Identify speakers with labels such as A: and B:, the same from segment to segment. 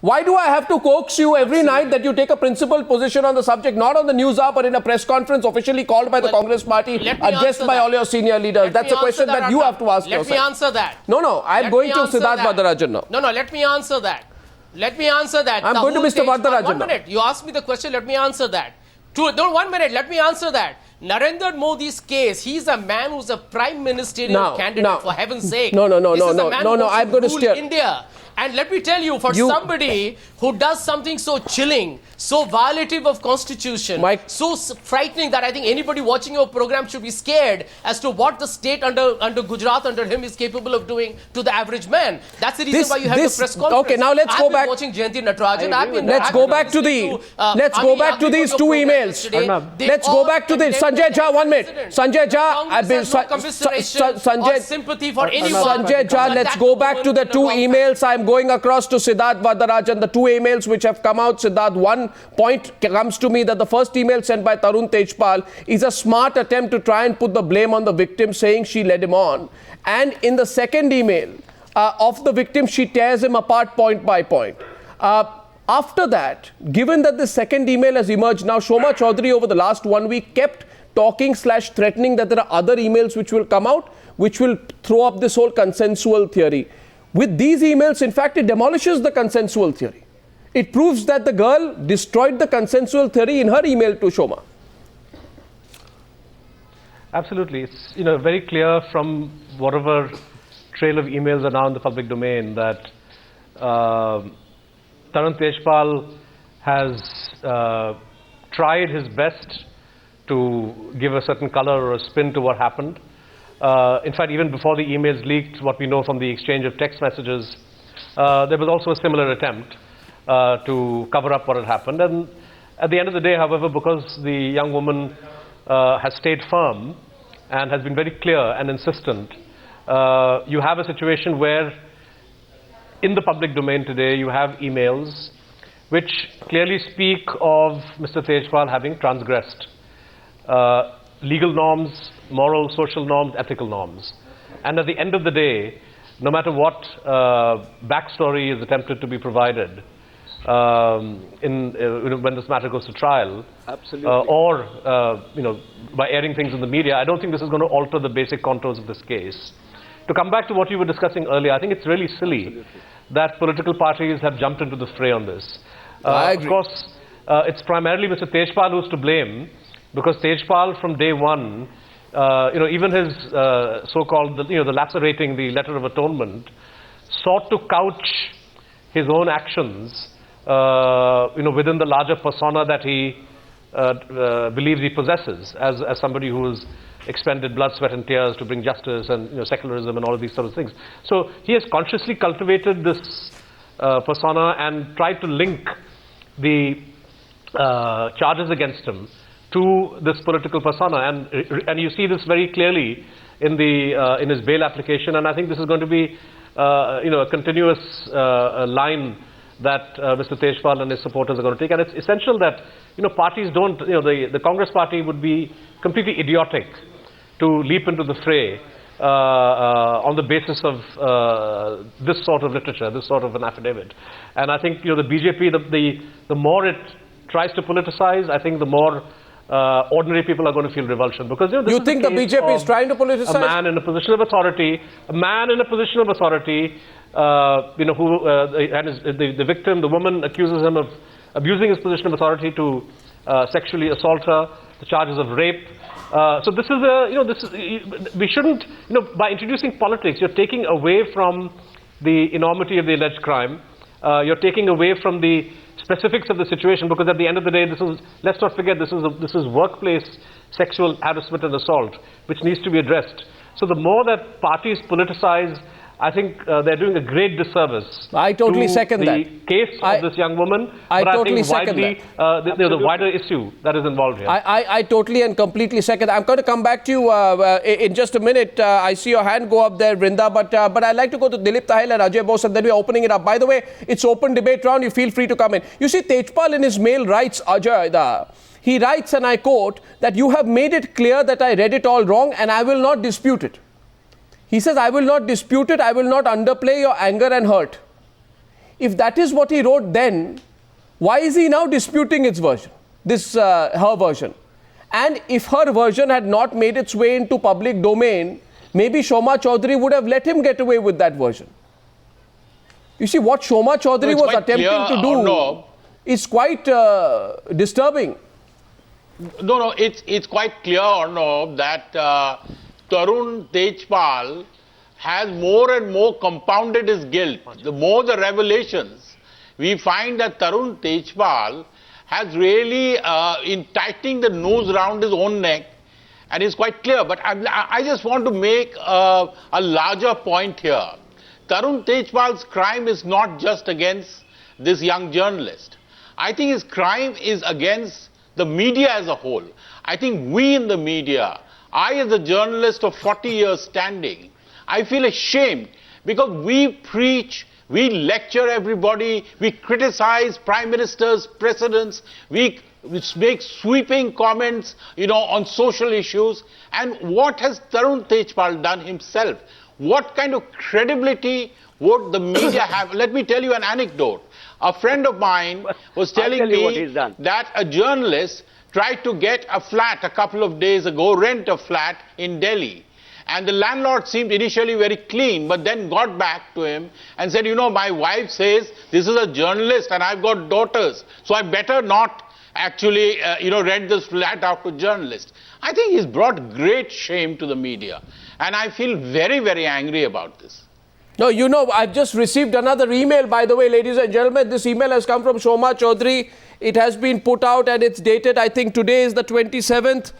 A: Why do I have to coax you every night that you take a principled position on the subject, not on the Newshour, but in a press conference officially called by the Congress party, addressed by all your senior leaders? That's a question that you have to ask yourself.
B: Let me answer that.
A: No, I'm going to Siddharth Varadarajan now.
B: No, let me answer that. Let me answer that.
A: I'm going to Mr. Varadarajan now.
B: 1 minute. You asked me the question, let me answer that. 1 minute, let me answer that. Narendra Modi's case, he's a man who's a prime ministerial candidate, for heaven's sake.
A: No, I'm going to steer.
B: India. And let me tell you, somebody who does something so chilling, so violative of constitution, so frightening that I think anybody watching your program should be scared as to what the state under Gujarat, under him, is capable of doing to the average man. That's the reason why you have the press conference.
A: Okay, now let's go back.
B: Watching Jayanti Natarajan.
A: Let's go back to these two emails. Let's go back to this. Sanjay Jha, 1 minute. Sanjay Jha,
B: sympathy for anyone.
A: Sanjay Jha, let's go back to the two emails. I'm going across to Siddharth Varadarajan, the two emails which have come out. Siddharth, one point comes to me that the first email sent by Tarun Tejpal is a smart attempt to try and put the blame on the victim, saying she led him on. And in the second email of the victim, she tears him apart point by point. After that, given that the second email has emerged now, Shoma Chaudhury over the last 1 week kept talking/threatening that there are other emails which will come out, which will throw up this whole consensual theory. With these emails, in fact, it demolishes the consensual theory. It proves that the girl destroyed the consensual theory in her email to Shoma.
C: Absolutely. It's very clear from whatever trail of emails are now in the public domain that Tarun Tejpal has tried his best to give a certain color or a spin to what happened. In fact, even before the emails leaked, what we know from the exchange of text messages, there was also a similar attempt to cover up what had happened. And at the end of the day, however, because the young woman has stayed firm and has been very clear and insistent, you have a situation where in the public domain today, you have emails which clearly speak of Mr. Tejpal having transgressed legal norms, moral, social norms, ethical norms. And at the end of the day, no matter what backstory is attempted to be provided when this matter goes to trial, or by airing things in the media, I don't think this is going to alter the basic contours of this case. To come back to what you were discussing earlier, I think it's really silly that political parties have jumped into the fray on this. Of course, it's primarily Mr. Tejpal who's to blame, because Tejpal from day one, even his so-called, the lacerating, the letter of atonement, sought to couch his own actions, within the larger persona that he believes he possesses as somebody who has expended blood, sweat and tears to bring justice and secularism and all of these sort of things. So he has consciously cultivated this persona and tried to link the charges against him to this political persona, and you see this very clearly in his bail application. And I think this is going to be a continuous line that Mr. Tejpal and his supporters are going to take. And it's essential that parties don't, the Congress party would be completely idiotic to leap into the fray on the basis of this sort of literature, this sort of an affidavit. And I think the BJP, the more it tries to politicize, I think the more ordinary people are going to feel revulsion, because
A: you think the BJP is trying to politicize?
C: A man in a position of authority, who and the victim, the woman, accuses him of abusing his position of authority to sexually assault her, the charges of rape. So this is we shouldn't, by introducing politics, you're taking away from the enormity of the alleged crime. You're taking away from the specifics of the situation, because at the end of the day, let's not forget, this is workplace sexual harassment and assault, which needs to be addressed. So the more that parties politicize, I think they're doing a great disservice.
A: I totally second that.
C: The case of this young woman, but I think widely, the wider issue that is involved here.
A: I totally and completely second. I'm going to come back to you in just a minute. I see your hand go up there, Vrinda, but I'd like to go to Dalip Tahil and Ajay Bose, and then we're opening it up. By the way, it's open debate round. You feel free to come in. You see, Tejpal in his mail writes, Ajay, he writes, and I quote, that you have made it clear that I read it all wrong and I will not dispute it. He says, I will not dispute it, I will not underplay your anger and hurt. if that is what he wrote then, why is he now disputing its version, her version? And if her version had not made its way into public domain, maybe Shoma Chaudhury would have let him get away with that version. You see, what Shoma Chaudhury was attempting to do is quite disturbing.
D: No, it's quite clear, Arnab, that Tarun Tejpal has more and more compounded his guilt. The more the revelations, we find that Tarun Tejpal has really in tightening the noose around his own neck, and it's quite clear. But I just want to make a larger point here. Tarun Tejpal's crime is not just against this young journalist. I think his crime is against the media as a whole. I think we in the media, I as a journalist of 40 years standing, I feel ashamed because we preach, we lecture everybody, we criticize prime ministers, presidents, we make sweeping comments, on social issues. And what has Tarun Tejpal done himself? What kind of credibility would the media have? Let me tell you an anecdote. A friend of mine was telling me that a journalist tried to get a flat a couple of days ago, rent a flat in Delhi. And the landlord seemed initially very clean, but then got back to him and said, my wife says this is a journalist and I've got daughters, so I better not actually, rent this flat out to journalists. I think he's brought great shame to the media. And I feel very, very angry about this.
A: No, I've just received another email, by the way, ladies and gentlemen. This email has come from Shoma Chaudhury. It has been put out and it's dated, I think today is the 27th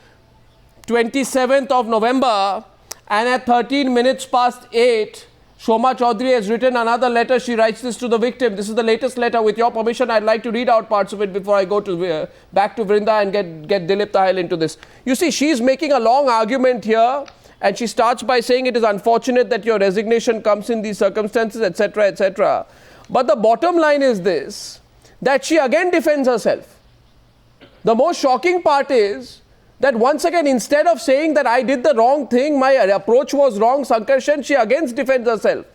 A: of November. And at 13 minutes past 8, Shoma Chaudhury has written another letter. She writes this to the victim. This is the latest letter. With your permission, I'd like to read out parts of it before I go to back to Vrinda and get Dalip Tahil into this. You see, she's making a long argument here. And she starts by saying it is unfortunate that your resignation comes in these circumstances, etc., etc. But the bottom line is this, that she again defends herself. The most shocking part is that once again, instead of saying that I did the wrong thing, my approach was wrong, Sankarshan, she again defends herself.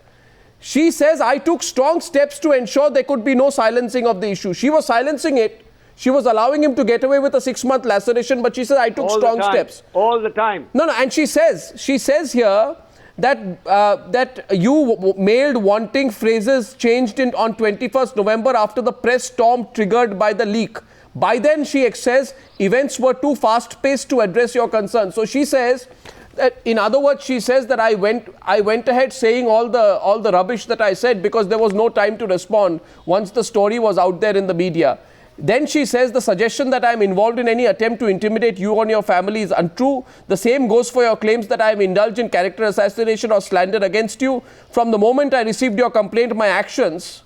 A: She says, I took strong steps to ensure there could be no silencing of the issue. She was silencing it. She was allowing him to get away with a 6-month laceration, but she says, I took strong steps.
E: All the time.
A: No, and she says here that that you mailed wanting phrases changed on 21st November after the press storm triggered by the leak. By then, she says, events were too fast-paced to address your concerns. So she says, that, in other words, she says that I went ahead saying all the rubbish that I said because there was no time to respond once the story was out there in the media. Then she says the suggestion that I am involved in any attempt to intimidate you or your family is untrue. The same goes for your claims that I am indulged in character assassination or slander against you. From the moment I received your complaint, my actions,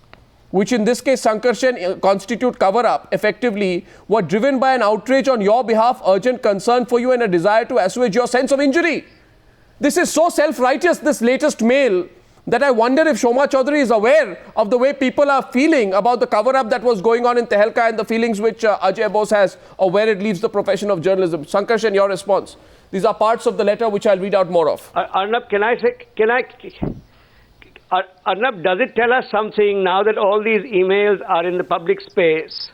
A: which in this case Sankarshan constitute cover-up, effectively were driven by an outrage on your behalf, urgent concern for you and a desire to assuage your sense of injury. This is so self-righteous, this latest mail, that I wonder if Shoma Chaudhury is aware of the way people are feeling about the cover-up that was going on in Tehelka and the feelings which Ajay Bose has, or where it leaves the profession of journalism. Sankarshan, your response. These are parts of the letter which I'll read out more of.
E: Arnab, Arnab, does it tell us something now that all these emails are in the public space?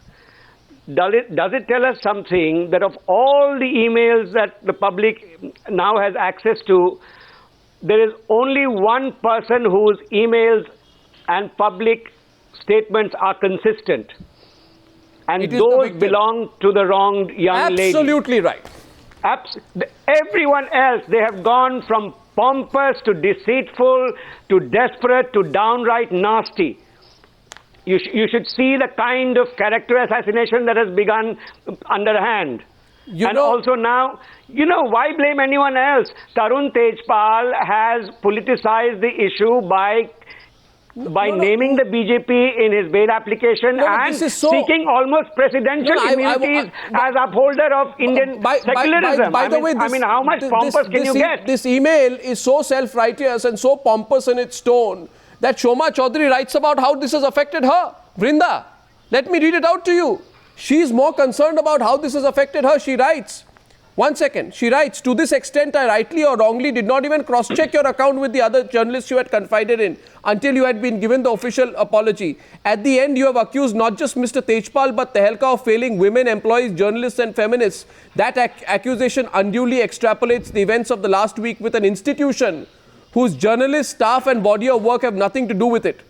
E: Does it tell us something that of all the emails that the public now has access to, there is only one person whose emails and public statements are consistent. And those belong to the wronged young lady.
A: Absolutely right.
E: Everyone else, they have gone from pompous to deceitful to desperate to downright nasty. You should see the kind of character assassination that has begun underhand. Also now, why blame anyone else? Tarun Tejpal has politicized the issue by naming the BJP in his bail application and seeking almost presidential immunities as upholder of Indian secularism.
A: By the way,
E: how much pompous can you get?
A: This email is so self-righteous and so pompous in its tone that Shoma Chaudhury writes about how this has affected her. Vrinda, let me read it out to you. She is more concerned about how this has affected her. She writes, 1 second. She writes, to this extent, I rightly or wrongly did not even cross-check your account with the other journalists you had confided in until you had been given the official apology. At the end, you have accused not just Mr. Tejpal but Tehelka of failing women employees, journalists and feminists. That accusation unduly extrapolates the events of the last week with an institution whose journalists, staff and body of work have nothing to do with it.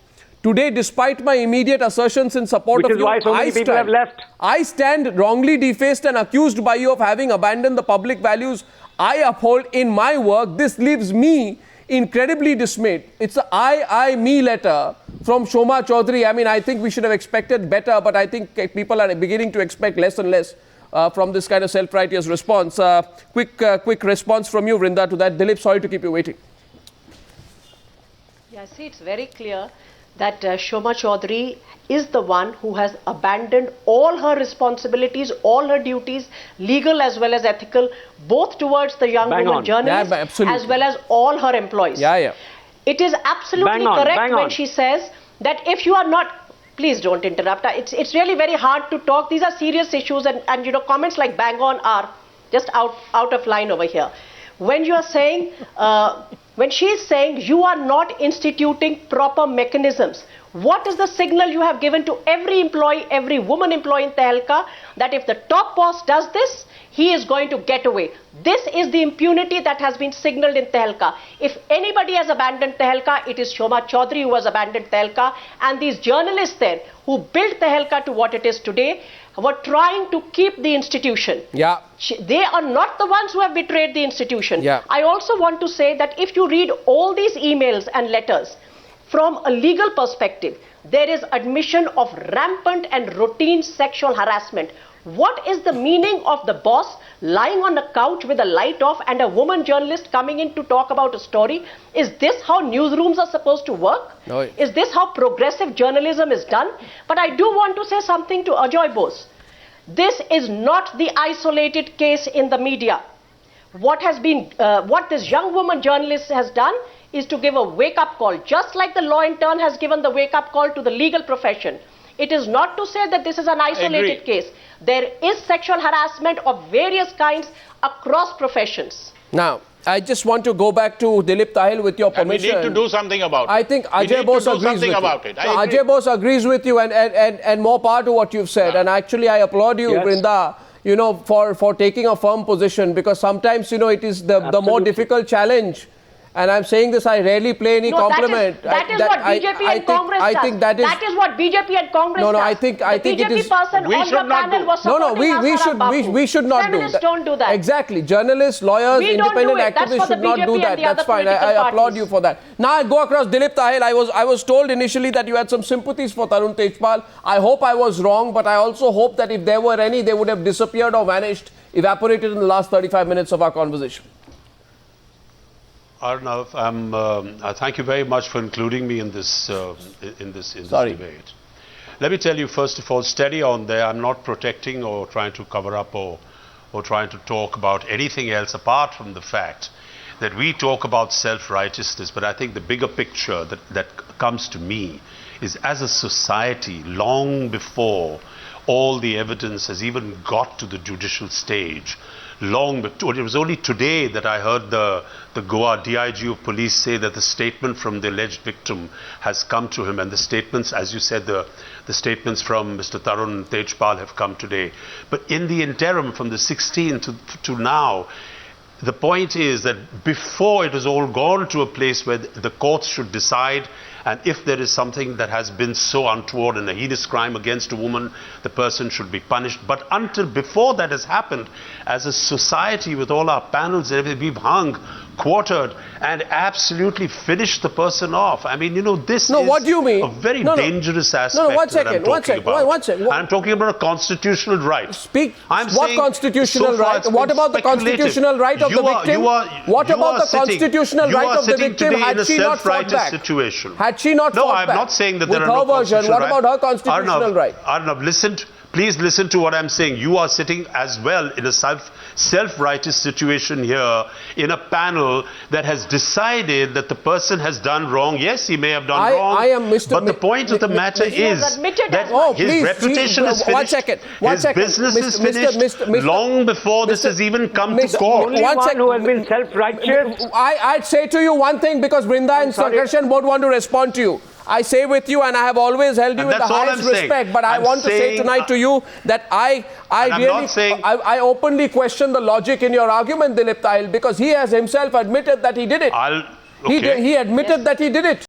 A: Today, despite my immediate assertions in support of you, I stand wrongly defaced and accused by you of having abandoned the public values I uphold in my work. This leaves me incredibly dismayed. It's the I, me letter from Shoma Chaudhury. I mean, I think we should have expected better, but I think people are beginning to expect less and less from this kind of self-righteous response. Quick response from you, Vrinda, to that. Dalip, sorry to keep you waiting.
F: Yeah, see, it's very clear that Shoma Chaudhury is the one who has abandoned all her responsibilities, all her duties, legal as well as ethical, both towards the young woman journalist as well as all her employees. It is absolutely correct when she says that if you are not, please don't interrupt, it's really very hard to talk. These are serious issues, and you know, comments like bang on are just out of line over here. When you are saying, when she is saying you are not instituting proper mechanisms, what is the signal you have given to every employee, every woman employee in Tehelka, that if the top boss does this, he is going to get away? This is the impunity that has been signaled in Tehelka. If anybody has abandoned Tehelka, it is Shoma Chaudhury who has abandoned Tehelka, and these journalists there who built Tehelka to what it is today were trying to keep the institution. They are not the ones who have betrayed the institution. I also want to say that if you read all these emails and letters, from a legal perspective, there is admission of rampant and routine sexual harassment. What is the meaning of the boss lying on a couch with a light off and a woman journalist coming in to talk about a story? Is this how newsrooms are supposed to work?
A: No.
F: Is this how progressive journalism is done? But I do want to say something to Ajay Bose. This is not the isolated case in the media. What this young woman journalist has done is to give a wake-up call, just like the law in turn has given the wake-up call to the legal profession. It is not to say that this is an isolated case. There is sexual harassment of various kinds across professions.
A: Now, I just want to go back to Dalip Tahil with your permission.
D: And we need to do something about it.
A: I think Ajay Bose agrees with you. Ajay Bose agrees with you, and more power to what you've said. And actually, I applaud you, Vrinda, you know, for taking a firm position, because sometimes, you know, it is the more difficult challenge. And I'm saying this, I rarely play any compliment.
F: That is what BJP and Congress does.
A: I think that is
F: what BJP and Congress does.
A: I think it is.
F: Person on the panel was
A: we should not do that.
F: Don't do that.
A: Exactly. Journalists, lawyers, independent activists should not do that. That's fine. I applaud you for that. Now I go across Dalip Tahil. I was told initially that you had some sympathies for Tarun Tejpal. I hope I was wrong, but I also hope that if there were any, they would have disappeared or vanished, evaporated in the last 35 minutes of our conversation.
G: Arnab, thank you very much for including me in this debate. Let me tell you, first of all, steady on there. I'm not protecting or trying to cover up or trying to talk about anything else apart from the fact that we talk about self-righteousness, but I think the bigger picture that comes to me is, as a society, long before all the evidence has even got to the judicial stage, long before, it was only today that I heard the Goa DIG of police say that the statement from the alleged victim has come to him, and the statements, as you said, the statements from Mr. Tarun Tejpal have come today. But in the interim, from the 16th to now, the point is that before it has all gone to a place where the courts should decide, and if there is something that has been so untoward and a heinous crime against a woman, the person should be punished. But before that has happened, as a society with all our panels and everything, we've hung, quartered, and absolutely finished the person off. I mean, you know, this is
A: what do you mean?
G: A very dangerous aspect.
A: One second.
G: I'm talking about a constitutional right.
A: What constitutional right? What about the constitutional right of the victim? What about the constitutional right of the victim had she not fought back? Had she not fought back?
G: No, I'm not saying that there are no constitutional rights.
A: What about her constitutional right?
G: Arnab, please listen to what I'm saying. You are sitting as well in a self-righteous situation here in a panel panel that has decided that the person has done wrong. Yes, he may have done wrong. But the point of the matter is that his reputation is finished. His business is finished long before this has even come to court.
E: Only one who has been self-righteous.
A: I'd say to you one thing, because Vrinda and Sankarshan both want to respond to you. I say with you, and I have always held you in the highest respect, but I want to say tonight to you that I openly question the logic in your argument, Dalip Tahil, because he has himself admitted that he did it. He admitted that he did it.